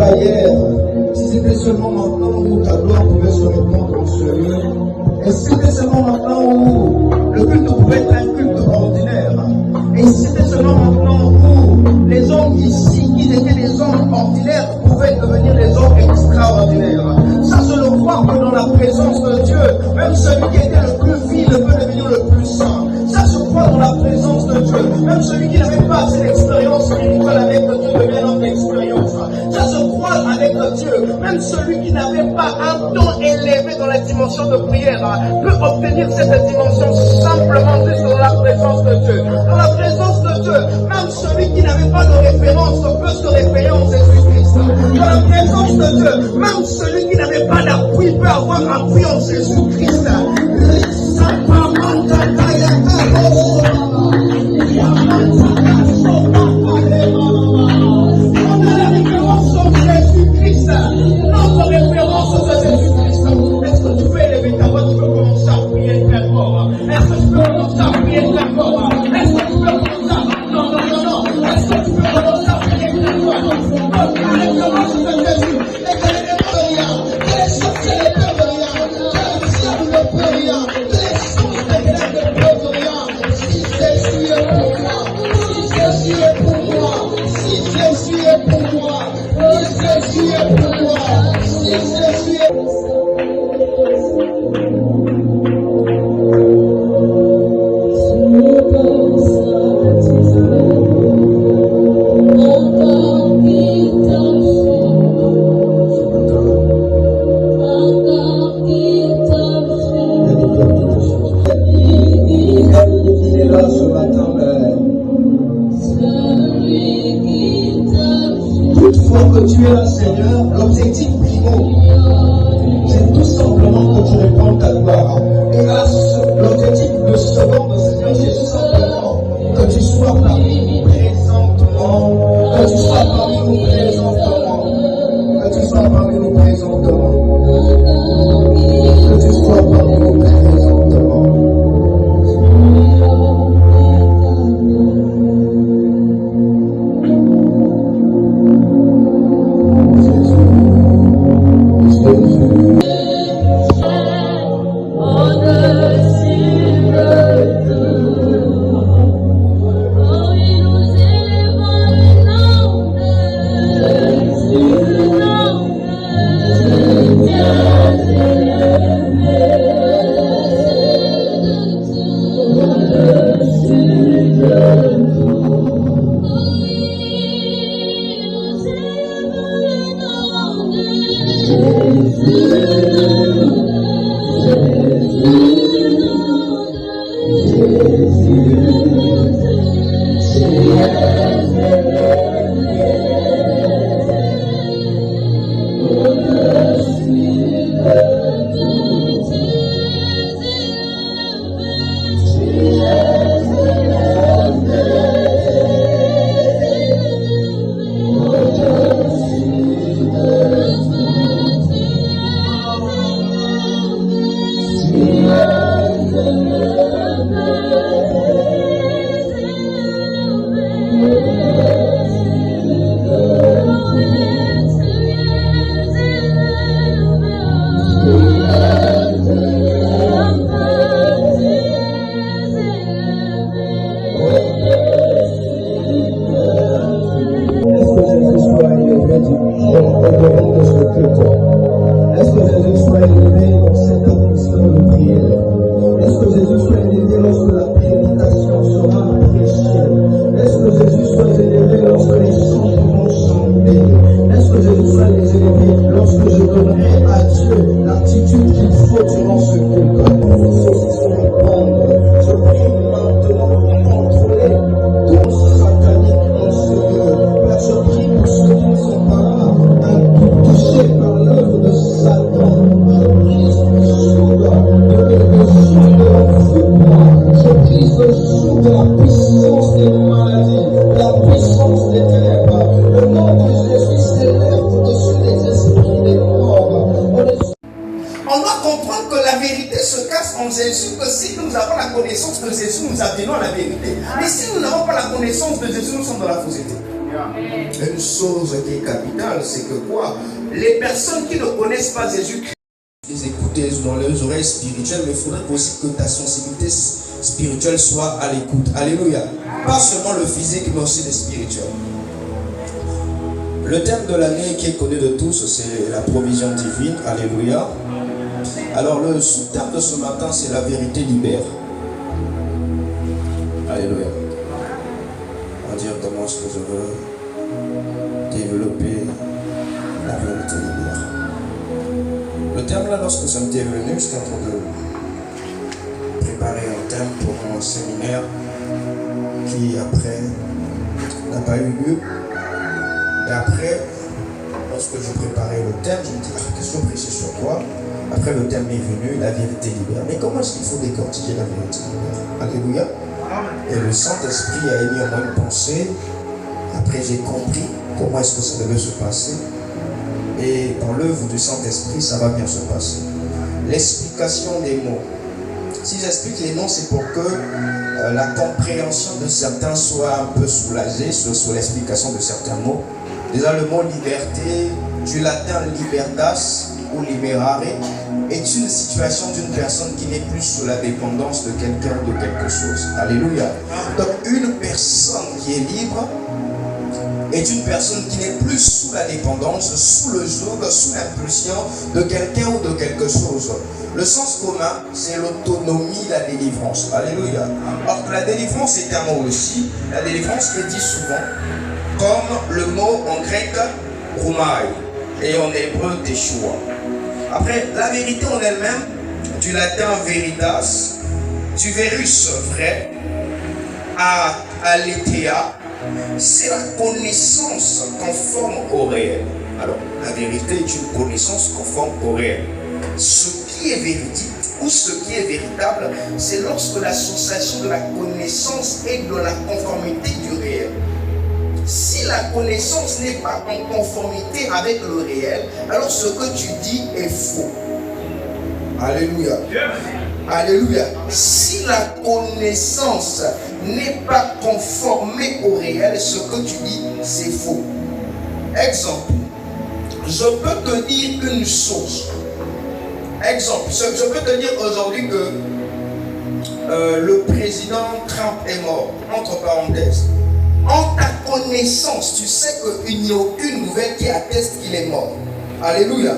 pas hier, si c'était seulement maintenant où ta gloire pouvait se répandre dans ce lieu, et si c'était seulement maintenant où le culte pouvait être un culte ordinaire, et si c'était seulement maintenant où les hommes ici, qui étaient des hommes ordinaires, pouvaient devenir des hommes extraordinaires. Ça, je le crois que dans la présence de Dieu, même celui qui était le plus vil peut devenir le plus saint. Ça, je crois dans la présence de Dieu. Même celui qui n'avait pas assez d'expérience spirituelle avec Dieu devient un homme d'expérience. Ça, je crois avec Dieu. Même celui qui n'avait pas un ton élevé dans la dimension de prière peut obtenir cette dimension simplement juste dans la présence de Dieu. Dans la présence de Dieu, même celui qui n'avait pas de référence peut se référer en Jésus-Christ. Dans la présence de Dieu, même celui qui n'avait pas d'appui peut avoir appui en Jésus-Christ. Notre référence de Jésus-Christ. Est-ce que tu peux élever ta voix? Tu peux commencer à prier très fort. Est-ce que tu peux commencer à prier très fort? Est-ce que tu peux commencer à... Non. Est-ce que tu peux commencer à prier très fort? Notre référence de Jésus. Et que les démons de rien, que les sorciers ne peuvent rien, que le diable ne peut rien, que les sources des ténèbres ne peuvent rien. Si Jésus est pour moi, si Jésus est pour moi, si Jésus est pour moi, si Jésus est pour moi, si Jésus est pour moi. Que tu es un Seigneur, l'objectif primo, c'est tout simplement que tu répandes ta gloire. Et l'objectif de second de Seigneur, c'est tout simplement que tu sois parmi nous présentement, que tu sois parmi nous présentement, que tu sois parmi nous présentement, que tu sois parmi nous présentement. connaissance de Jésus, nous atteignons à la vérité. Mais si nous n'avons pas la connaissance de Jésus, nous sommes dans la fausseté. Une chose qui est capitale, c'est que quoi? Les personnes qui ne connaissent pas Jésus-Christ, les écouter dans leurs oreilles spirituelles, mais il faudrait aussi que ta sensibilité spirituelle soit à l'écoute. Alléluia. Pas seulement le physique, mais aussi le spirituel. Le thème de l'année qui est connu de tous, c'est la provision divine. Alléluia. Alors le sous-thème de ce matin, c'est la vérité libère. Alléluia. On va dire comment est-ce que je veux développer la vérité libère. Le thème là, lorsque ça m'était venu, j'étais en train de préparer un thème pour un séminaire qui après n'a pas eu lieu. Et après, lorsque je préparais le thème, je me dis, qu'est-ce que je prêchais sur quoi? Après le thème est venu, la vérité libère. Mais comment est-ce qu'il faut décortiquer la vérité libère? Alléluia. Et le Saint-Esprit a émis en moi une pensée. Après j'ai compris comment est-ce que ça devait se passer. Et dans l'œuvre du Saint-Esprit, ça va bien se passer. L'explication des mots. Si j'explique les mots, c'est pour que la compréhension de certains soit un peu soulagée sur l'explication de certains mots. Déjà, le mot liberté, du latin libertas ou liberare, est une situation d'une personne qui n'est plus sous la dépendance de quelqu'un ou de quelque chose. Alléluia. Donc, une personne qui est libre est une personne qui n'est plus sous la dépendance, sous le joug, sous l'impulsion de quelqu'un ou de quelque chose. Le sens commun, c'est l'autonomie, la délivrance. Alléluia. Or, la délivrance est un mot aussi. La délivrance est dit souvent comme le mot en grec roumai et en hébreu teshuva. Après, la vérité en elle-même, du latin veritas, du verus vrai, aletheia, c'est la connaissance conforme au réel. Alors, la vérité est une connaissance conforme au réel. Ce qui est véridique ou ce qui est véritable, c'est lorsque l'association de la connaissance est dans la conformité du réel. Si la connaissance n'est pas en conformité avec le réel, alors ce que tu dis est faux. Alléluia. Alléluia. Si la connaissance n'est pas conformée au réel, ce que tu dis, c'est faux. Exemple, je peux te dire une chose. Exemple, je peux te dire aujourd'hui que le président Trump est mort, entre parenthèses. En ta connaissance, tu sais qu'il n'y a aucune nouvelle qui atteste qu'il est mort. Alléluia.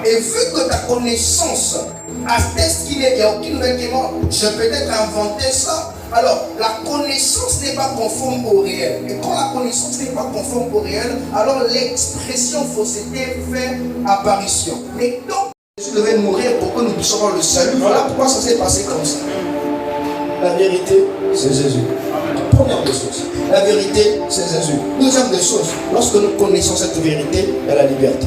Et vu que ta connaissance atteste qu'il n'y a aucune nouvelle qui est mort, je peux peut-être inventer ça. Alors, la connaissance n'est pas conforme au réel. Et quand la connaissance n'est pas conforme au réel, alors l'expression fausseté fait apparition. Mais donc, Jésus devait mourir pour que nous puissions avoir le salut. Voilà pourquoi ça s'est passé comme ça. La vérité, c'est Jésus. Première des choses, la vérité, c'est Jésus. Deuxième des choses, lorsque nous connaissons cette vérité, il y a la liberté.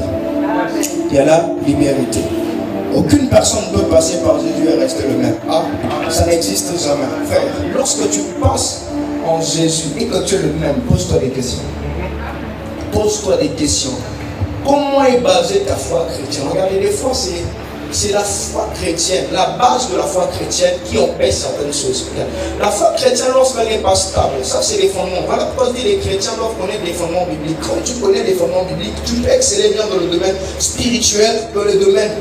Il y a la liberté. Aucune personne ne peut passer par Jésus et rester le même. Ah, ça n'existe jamais. Frère, lorsque tu passes en Jésus et que tu es le même, pose-toi des questions. Pose-toi des questions. Comment est basée ta foi chrétienne? Regardez, des fois, c'est la foi chrétienne, la base de la foi chrétienne qui empêche certaines choses. La foi chrétienne, lorsqu'elle n'est pas stable, ça c'est les fondements. Voilà pourquoi je dis les chrétiens doivent connaître les fondements bibliques. Quand tu connais les fondements bibliques, tu peux exceller bien dans le domaine spirituel, dans le domaine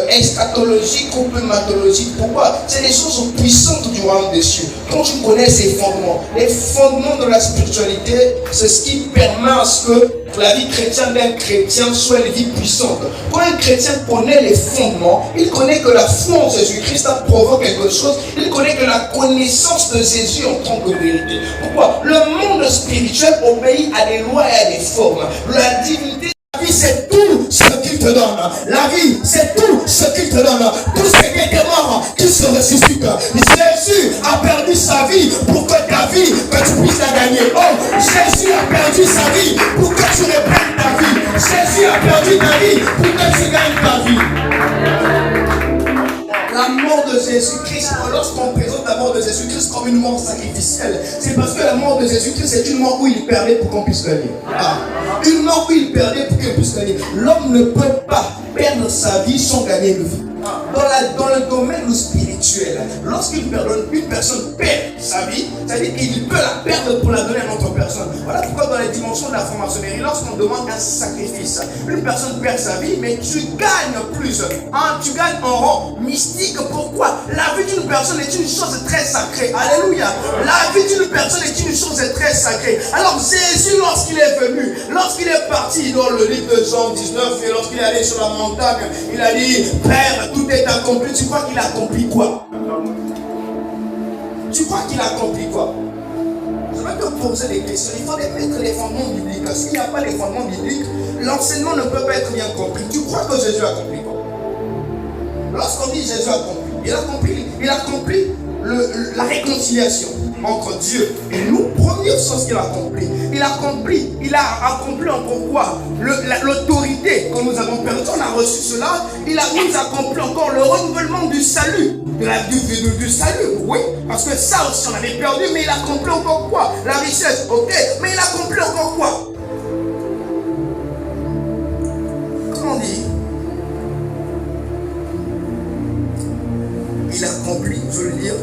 eschatologique ou pneumatologique. Pourquoi? C'est des choses puissantes du royaume des cieux. Quand tu connais ces fondements, les fondements de la spiritualité, c'est ce qui permet à ce que la vie chrétienne d'un chrétien soit une vie puissante. Quand un chrétien connaît les fondements, il connaît que la foi en Jésus-Christ provoque quelque chose. Il connaît que la connaissance de Jésus en tant que vérité. Pourquoi? Le monde spirituel obéit à des lois et à des formes. La divinité, la vie, c'est tout ce qu'il te donne. La vie, c'est tout ce qu'il te donne. Tout ce qui était mort, qui se ressuscite. Jésus a perdu sa vie pour que ta vie, que tu puisses la gagner. Oh, Jésus a perdu sa vie pour que tu reprennes ta vie. Jésus a perdu ta vie pour que tu gagnes ta vie. La mort de Jésus-Christ, lorsqu'on présente la mort de Jésus-Christ comme une mort sacrificielle, c'est parce que la mort de Jésus-Christ, c'est une mort où il perdait pour qu'on puisse gagner. Une mort où il perdait pour qu'on puisse gagner. L'homme ne peut pas perdre sa vie sans gagner une vie. Dans le domaine spirituel, lorsqu'une personne perd sa vie, c'est-à-dire qu'il peut la perdre pour la donner à une autre personne. Voilà pourquoi dans les dimensions de la franc-maçonnerie, lorsqu'on demande un sacrifice, une personne perd sa vie, mais tu gagnes plus. Tu gagnes en rang mystique. Pourquoi? La vie d'une personne est une chose très sacrée. Alléluia. La vie d'une personne est une chose très sacrée. Alors Jésus, lorsqu'il est venu, lorsqu'il est parti dans le livre de Jean 19, et lorsqu'il est allé sur la montagne, il a dit, Père, tout est accompli. Tu crois qu'il a accompli quoi? Tu crois qu'il a accompli quoi? Je vais te poser des questions. Il faut mettre les fondements bibliques. S'il n'y a pas les fondements bibliques, l'enseignement ne peut pas être bien compris. Tu crois que Jésus a accompli quoi? Lorsqu'on dit Jésus a accompli, il a accompli la réconciliation entre Dieu et nous. Première chose qu'il a accompli, il a accompli encore quoi? L'autorité que nous avons perdue, on a reçu cela. Il nous a accompli encore le renouvellement du salut, du salut, oui, parce que ça aussi on avait perdu, mais il a accompli encore quoi? La richesse, ok, mais il a accompli encore quoi? Comment on dit? Il a accompli, je veux dire,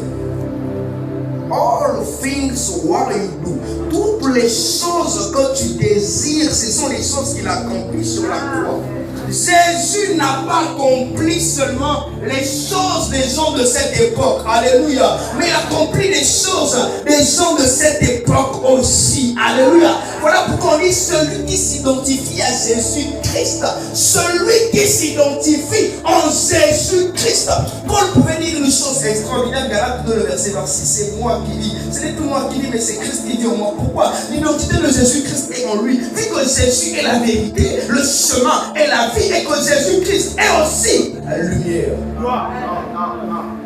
all things what you do. Toutes les choses que tu désires, ce sont les choses qu'il a accomplies sur la croix. Jésus n'a pas accompli seulement les choses des gens de cette époque. Alléluia. Mais il a accompli les choses des gens de cette époque aussi. Alléluia. Voilà pourquoi on dit celui qui s'identifie à Jésus-Christ. Celui qui s'identifie en Jésus-Christ. Paul pouvait dire une chose extraordinaire. Galates 2, le verset 26. C'est moi qui vis. Ce n'est plus moi qui vis, mais c'est Christ qui vit en moi. Pourquoi? L'identité de Jésus-Christ est en lui. Vu que Jésus est la vérité, le chemin est la vie, et que Jésus-Christ est aussi la lumière.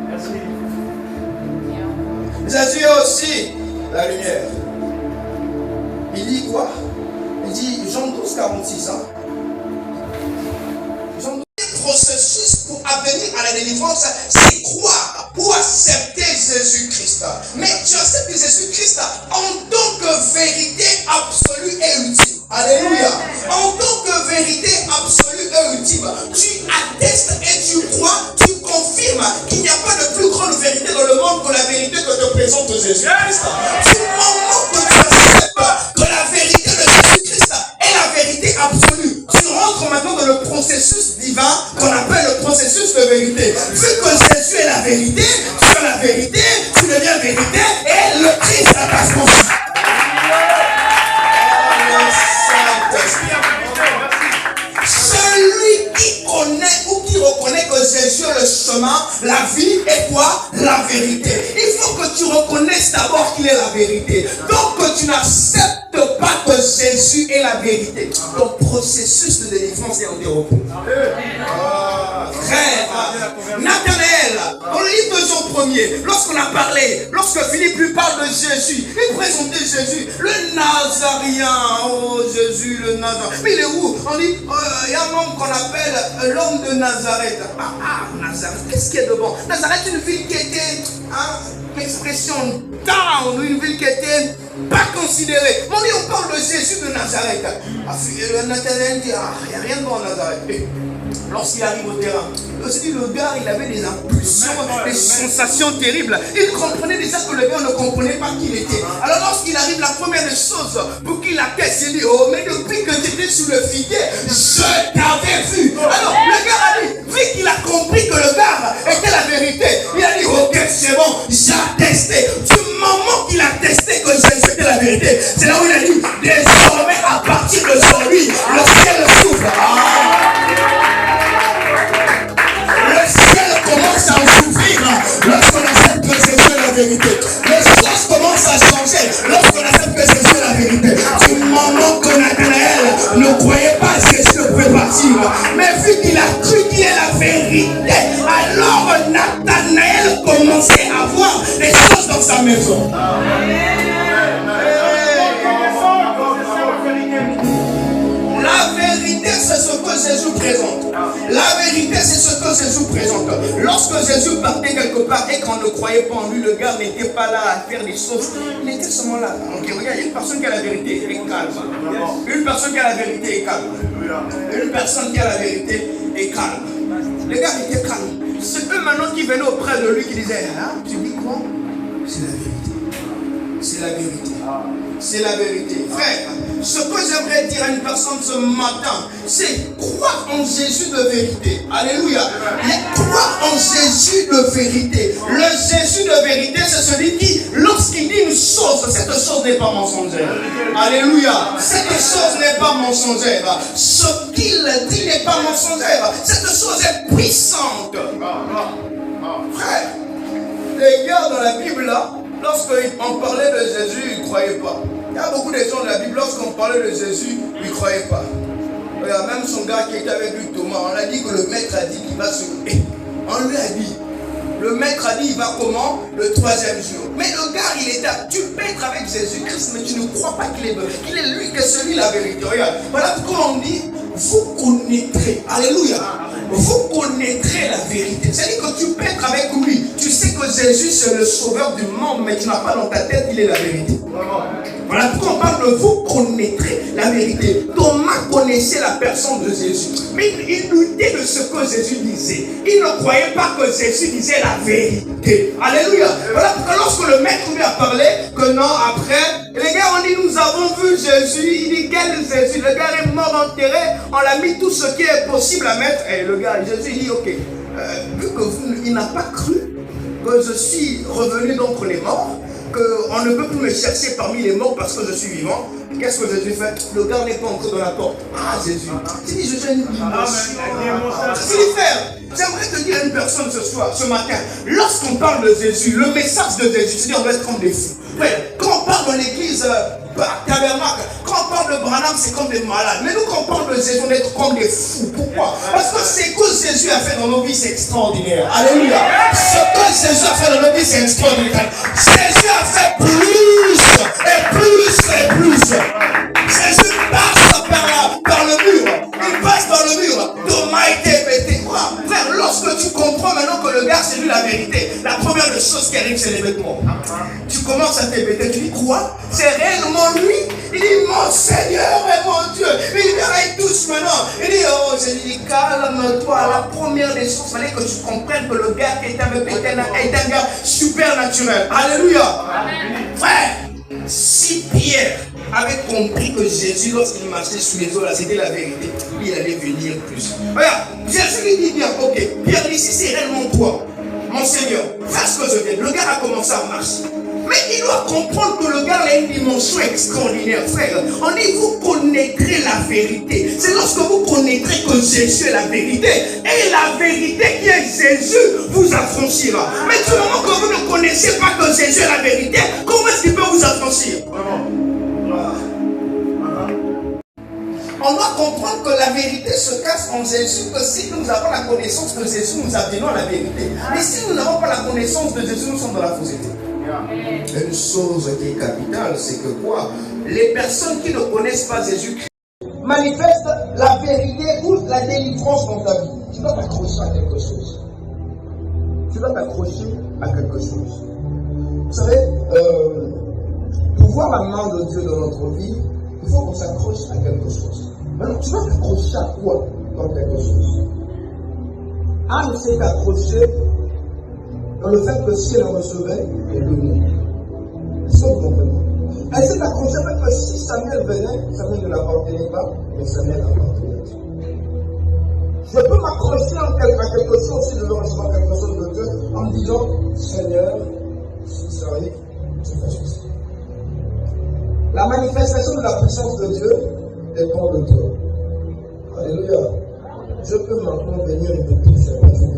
Merci. Jésus est aussi la lumière. Il dit quoi? Il dit Jean 12, 46 ans. Le processus pour venir à la délivrance, c'est croire ou accepter Jésus-Christ. Mais tu acceptes Jésus-Christ en tant que vérité absolue et ultime. Alléluia. En tant que vérité absolue et ultime, tu attestes et tu crois, tu confirmes qu'il n'y a pas de plus grande vérité dans le monde que la vérité que te présente Jésus-Christ. Du moment que tu acceptes que la vérité de Jésus-Christ est la vérité absolue, tu rentres maintenant dans le processus divin qu'on appelle le processus de vérité. Vu que Jésus est la vérité, tu es la vérité, tu deviens vérité et le Christ a ta conscience. Celui qui connaît ou qui reconnaît que Jésus est le chemin, la vie et quoi? La vérité. Il faut que tu reconnaisses d'abord qu'il est la vérité. Donc que tu n'acceptes pas que Jésus est la vérité. Ton processus de délivrance est interrompu. Frère, Nathanaël, dans le livre de Jean 1er, lorsqu'on a parlé, lorsque Philippe lui parle de Jésus, il présentait Jésus, le Nazaréen. Oh Jésus, le Nazaréen. Mais il est où? On dit, il y a un homme qu'on appelle l'homme de Nazareth. Nazareth, qu'est-ce qu'il y a devant? Nazareth, une ville qui était, l'expression down, une ville qui était pas considérée. On parle de Jésus de Nazareth. Nathanaël dit, il n'y a rien devant Nazareth. Lorsqu'il arrive au terrain, le gars, il avait des impulsions, des sensations terribles. Il comprenait déjà que le gars ne comprenait pas qui il était. Alors lorsqu'il arrive, la première des choses pour qu'il atteste, il dit, oh, mais depuis que tu étais sur le figuier, je t'avais vu. Alors le gars a dit, vu qu'il a compris que le gars était la vérité, il a dit, ok, c'est bon, j'ai attesté. Du moment qu'il a attesté que Jésus était la vérité, c'est là où il a dit, désormais, à partir d'aujourd'hui, le ciel s'ouvre. Commence à s'ouvrir lorsqu'on accepte que Jésus est la vérité. Les choses commencent à changer lorsqu'on accepte que Jésus est la vérité. Du moment que Nathanaël ne croyait pas que Jésus ne pouvait partir, mais vu qu'il a cru qu'il est la vérité, alors Nathanaël commençait à voir des choses dans sa maison. La vérité, c'est ce que Jésus présente. La vérité, c'est ce que Jésus présente. Lorsque Jésus partait quelque part et qu'on ne croyait pas en lui, le gars n'était pas là à faire des choses. Il était seulement là. Donc, regarde, une personne qui a la vérité est calme. Une personne qui a la vérité est calme. Une personne qui a la vérité est calme. Le gars était calme. maintenant qui venaient auprès de lui qui disaient, ah, tu dis quoi? C'est la vérité. C'est la vérité. C'est la vérité. Frère, ce que j'aimerais dire à une personne ce matin, c'est croire en Jésus de vérité. Alléluia. Croire en Jésus de vérité. Le Jésus de vérité, c'est celui qui, lorsqu'il dit une chose, cette chose n'est pas mensongère. Alléluia. Cette chose n'est pas mensongère. Ce qu'il dit n'est pas mensongère. Cette chose est puissante. Frère, les gars dans la Bible là, lorsqu'on parlait de Jésus, ils ne croyaient pas. Il y a beaucoup de gens de la Bible, lorsqu'on parlait de Jésus, ils ne croyaient pas. Il y a même son gars qui était avec lui, Thomas, on a dit que le maître a dit qu'il va se lever. On lui a dit, le maître a dit, il va comment? Le 3e jour. Mais le gars, il était, tu peux être avec Jésus-Christ, mais tu ne crois pas qu'il est vrai, qu'il est lui, que celui la vérité. Regarde, voilà pourquoi on dit, vous connaîtrez, alléluia, vous connaîtrez la vérité. C'est-à-dire que tu peux être avec lui. Tu sais que Jésus c'est le sauveur du monde, mais tu n'as pas dans ta tête qu'il est la vérité. Voilà pourquoi on parle de vous connaîtrez la vérité. Thomas connaissait la personne de Jésus, mais il doutait de ce que Jésus disait. Il ne croyait pas que Jésus disait la vérité. Alléluia. Voilà pourquoi lorsque le maître lui a parlé, que non, après, les gars ont dit, nous avons vu Jésus. Il dit, quel Jésus? Le gars est mort enterré. On l'a mis tout ce qui est possible à mettre. Et le gars, Jésus dit, ok, vu que il n'a pas cru que je suis revenu d'entre les morts, qu'on ne peut plus me chercher parmi les morts parce que je suis vivant. Qu'est-ce que Jésus fait? Le gars n'est pas encore dans la porte. Ah, Jésus. Tu dis, je fais une émotion. Frère, j'aimerais te dire à une personne ce soir, ce matin, lorsqu'on parle de Jésus, le message de Jésus, c'est-à-dire on doit être comme des fous. Frère, quand on parle dans l'église, tabernacle, quand on parle de Branham, c'est comme des malades. Mais nous, quand on parle de Jésus, on est comme des fous. Pourquoi? Parce que ce que Jésus a fait dans nos vies, c'est extraordinaire. Alléluia. Ce que Jésus a fait dans nos vies, c'est extraordinaire. Jésus a fait plus et plus et plus. Jésus passe par le mur. Il passe par le mur. Thomas était pété. Frère, lorsque tu comprends maintenant que le gars, c'est lui la vérité, la première des choses qui arrive, c'est les vêtements. Tu commences à t'ébêter, tu dis quoi? C'est réellement lui? Il dit, mon Seigneur et mon Dieu. Il vient là, il touche maintenant. Il dit, oh, je lui dis, calme-toi. La première des choses, il fallait que tu comprennes que le gars qui était avec lui était un gars supernaturel. Alléluia. Frère, si Pierre avait compris que Jésus, lorsqu'il marchait sous les eaux, là, c'était la vérité, il allait venir plus. Regarde, Jésus lui dit bien, ok, Pierre dit, si c'est réellement toi, mon Seigneur, fais ce que je viens. Le gars a commencé à marcher. Mais il doit comprendre que le gars a une dimension extraordinaire, frère. On dit, vous connaîtrez la vérité. C'est lorsque vous connaîtrez que Jésus est la vérité. Et la vérité qui est Jésus vous affranchira. Mais du moment que vous ne connaissez pas que Jésus est la vérité, comment est-ce qu'il peut vous affranchir? On doit comprendre que la vérité se cache en Jésus, que si nous avons la connaissance de Jésus, nous atteignons la vérité. Mais si nous n'avons pas la connaissance de Jésus, nous sommes dans la fausseté. Une chose qui est capitale, c'est que quoi? Les personnes qui ne connaissent pas Jésus manifestent la vérité ou la délivrance dans ta vie. Tu dois t'accrocher à quelque chose. Tu dois t'accrocher à quelque chose. Vous savez, pour voir la main de Dieu dans notre vie, il faut qu'on s'accroche à quelque chose. Alors, tu vas t'accrocher à quoi dans quelque chose? Anne s'est accrochée dans le fait que si elle recevait, elle donnait. Est-ce que vous comprenez? Elle s'est accrochée au fait que si Samuel venait, Samuel ne l'appartenait pas, mais Samuel l'appartenait. Je peux m'accrocher à quelque chose si je veux recevoir quelque chose de Dieu en me disant, Seigneur, si ça arrive, je fais ceci. La manifestation de la puissance de Dieu dépend de toi. Alléluia. Je peux maintenant venir et te toucher, je ne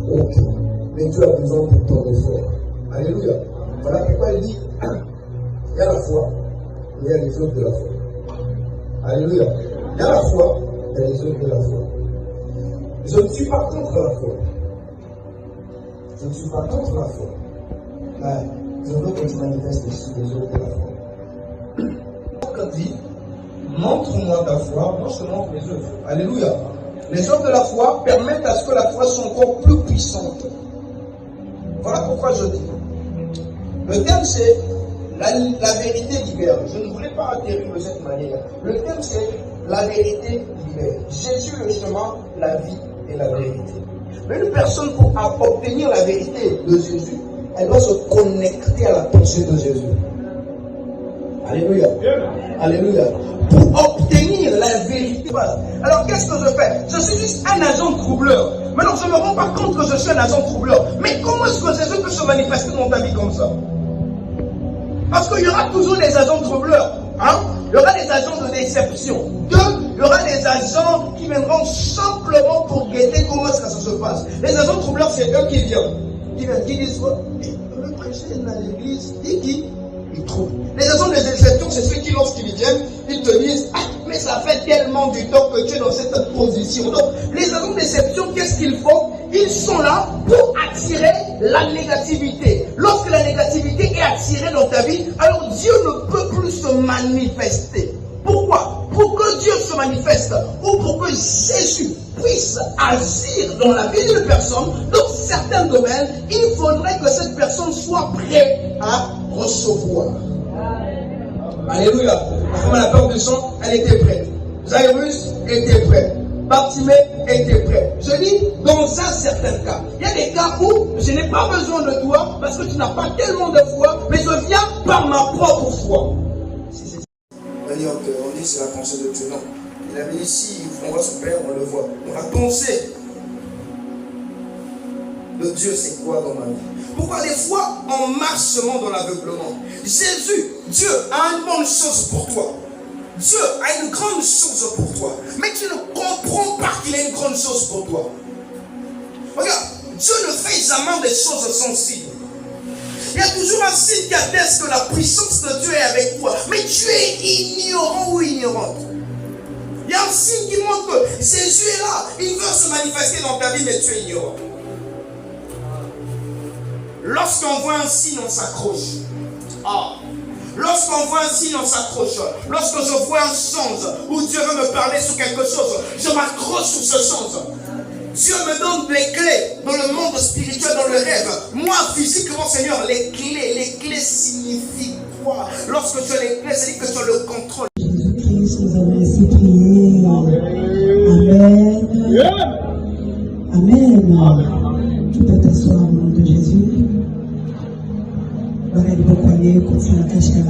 peux pas. Mais Dieu a besoin de ton effort. Alléluia. Voilà pourquoi il dit, il y a la foi, il y a les œuvres de la foi. Alléluia. Il y a la foi, il y a les œuvres de la foi. Je ne suis pas contre la foi. Je ne suis pas contre la foi. Mais je veux que tu manifestes aussi les œuvres de la foi. Quand dit, montre-moi ta foi, moi je te montre les œuvres. Alléluia. Les œuvres de la foi permettent à ce que la foi soit encore plus puissante. Voilà pourquoi je dis. Le thème c'est la vérité libère. Je ne voulais pas atterrir de cette manière. Le thème c'est la vérité libère. Jésus le chemin, la vie et la vérité. Mais une personne, pour obtenir la vérité de Jésus, elle doit se connecter à la pensée de Jésus. Alléluia. Alléluia. Pour obtenir la vérité. Alors qu'est-ce que je fais? Je suis juste un agent troubleur. Maintenant, je ne me rends pas compte que je suis un agent troubleur. Mais comment est-ce que Jésus peut se manifester dans ta vie comme ça? Parce qu'il y aura toujours des agents troubleurs. Hein? Il y aura des agents de déception. Il y aura des agents qui viendront simplement pour guetter comment est-ce que ça se passe. Les agents troubleurs, c'est eux qui viennent, qui disent, le prêcher dans l'église, ils trouvent. Les agents de déception, c'est ceux qui, lorsqu'ils viennent, ils te disent, ah, mais ça fait tellement du temps que tu es dans cette position. Donc, les agents de déception, qu'est-ce qu'ils font? Ils sont là pour attirer la négativité. Lorsque la négativité est attirée dans ta vie, alors Dieu ne peut plus se manifester. Pourquoi? Pour que Dieu se manifeste, ou pour que Jésus puisse agir dans la vie d'une personne, dans certains domaines, il faudrait que cette personne soit prête à recevoir. Alléluia. La femme à la porte du sang, elle était prête. Jairus était prêt. Bartimée était prêt. Je dis, dans un certain cas, il y a des cas où je n'ai pas besoin de toi parce que tu n'as pas tellement de foi, mais je viens par ma propre foi. On dit c'est la pensée de Dieu. Non. Il avait ici, on voit son Père, on le voit. On a pensé. Le Dieu, c'est quoi dans ma vie? Pourquoi des fois on marche seulement dans l'aveuglement? Jésus, Dieu a une bonne chose pour toi. Dieu a une grande chose pour toi. Mais tu ne comprends pas qu'il a une grande chose pour toi. Regarde, Dieu ne fait jamais des choses sensibles. Il y a toujours un signe qui atteste que la puissance de Dieu est avec toi. Mais tu es ignorant ou ignorante. Il y a un signe qui montre que Jésus est là. Il veut se manifester dans ta vie, mais tu es ignorant. Lorsqu'on voit un signe, on s'accroche. Lorsqu'on voit un signe, on s'accroche. Lorsque je vois un songe où Dieu veut me parler sur quelque chose, je m'accroche sur ce songe. Dieu me donne les clés dans le monde spirituel, dans le rêve. Moi, physiquement, Seigneur, les clés signifient quoi? Lorsque tu as les clés, c'est-à-dire que tu as le contrôle. Jésus-Christ, nous avons ainsi prié. Amen. Amen. Tu peux t'asseoir au nom de Jésus. Voilà, il faut croire, continue à cacher la